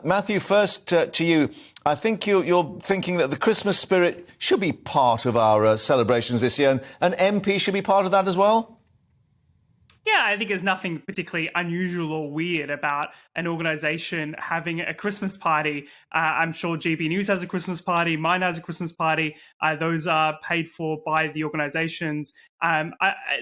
Matthew, first to you. I think you're thinking that the Christmas spirit should be part of our celebrations this year, and MP should be part of that as well? Yeah, I think there's nothing particularly unusual or weird about an organisation having a Christmas party. I'm sure GBNews has a Christmas party. Mine has a Christmas party. Those are paid for by the organisations.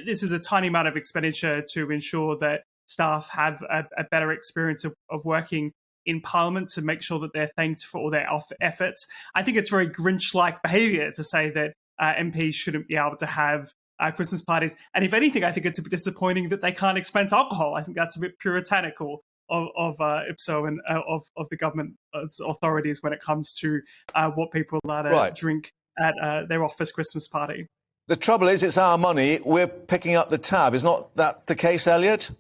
This is a tiny amount of expenditure to ensure that staff have a better experience of working in Parliament, to make sure that they're thanked for all their efforts. I think it's very Grinch-like behaviour to say that MPs shouldn't be able to have Christmas parties. And if anything, I think it's a bit disappointing that they can't expense alcohol. I think that's a bit puritanical of IPSO and of the government authorities when it comes to what people are allowed to drink at their office Christmas party. The trouble is, it's our money. We're picking up the tab. Is not that the case, Elliot?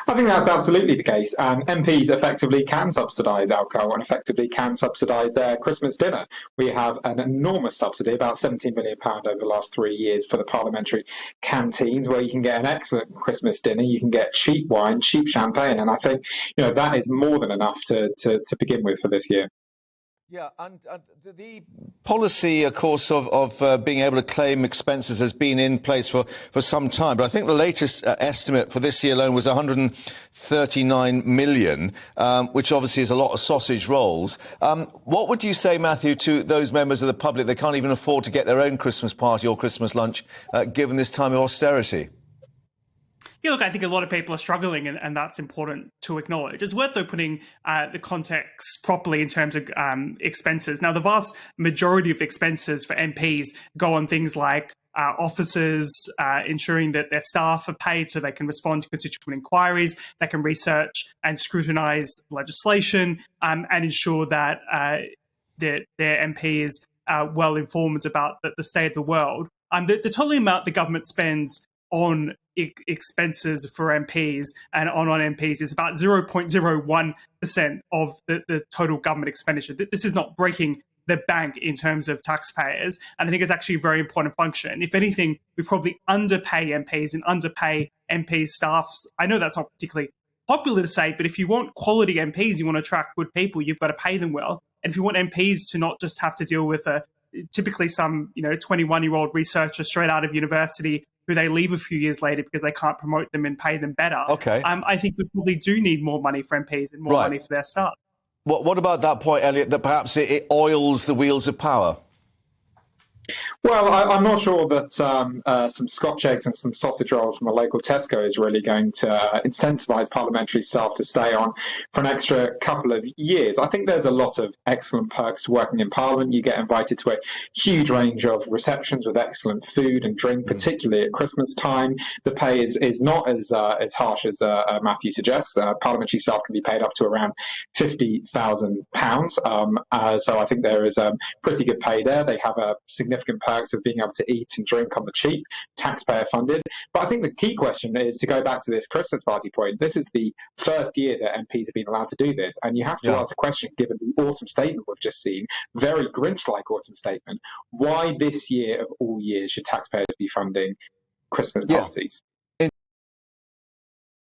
I think that's absolutely the case. And MPs effectively can subsidise alcohol and effectively can subsidise their Christmas dinner. We have an enormous subsidy, about £17 million over the last 3 years, for the parliamentary canteens, where you can get an excellent Christmas dinner. You can get cheap wine, cheap champagne. And I think that is more than enough to begin with for this year. Yeah, and the policy, of course, of being able to claim expenses has been in place for some time. But I think the latest estimate for this year alone was 139 million, which obviously is a lot of sausage rolls. What would you say, Matthew, to those members of the public that can't even afford to get their own Christmas party or Christmas lunch, given this time of austerity? Yeah, look, I think a lot of people are struggling, and that's important to acknowledge. It's worth, though, putting the context properly in terms of expenses. Now, the vast majority of expenses for MPs go on things like offices, ensuring that their staff are paid so they can respond to constituent inquiries, they can research and scrutinise legislation, and ensure that their MP is well informed about the state of the world. The total amount the government spends on expenses for MPs and on MPs is about 0.01% of the total government expenditure. This is not breaking the bank in terms of taxpayers, and I think it's actually a very important function. If anything, we probably underpay MPs and underpay MP staffs. I know that's not particularly popular to say, but if you want quality MPs, you want to attract good people, you've got to pay them well. And if you want MPs to not just have to deal with typically some 21-year-old researcher straight out of university who they leave a few years later because they can't promote them and pay them better. Okay. I think we probably do need more money for MPs and more money for their staff. What about that point, Elliot, that perhaps it oils the wheels of power? Well, I'm not sure that some Scotch eggs and some sausage rolls from a local Tesco is really going to incentivise parliamentary staff to stay on for an extra couple of years. I think there's a lot of excellent perks to working in Parliament. You get invited to a huge range of receptions with excellent food and drink, particularly at Christmas time. The pay is not as harsh as Matthew suggests. Parliamentary staff can be paid up to around £50,000. So I think there is pretty good pay there. They have a significant perks of being able to eat and drink on the cheap, taxpayer funded. But I think the key question is to go back to this Christmas party point. This is the first year that MPs have been allowed to do this, and you have to ask a question, given the autumn statement we've just seen, very Grinch-like autumn statement, why this year of all years should taxpayers be funding Christmas parties?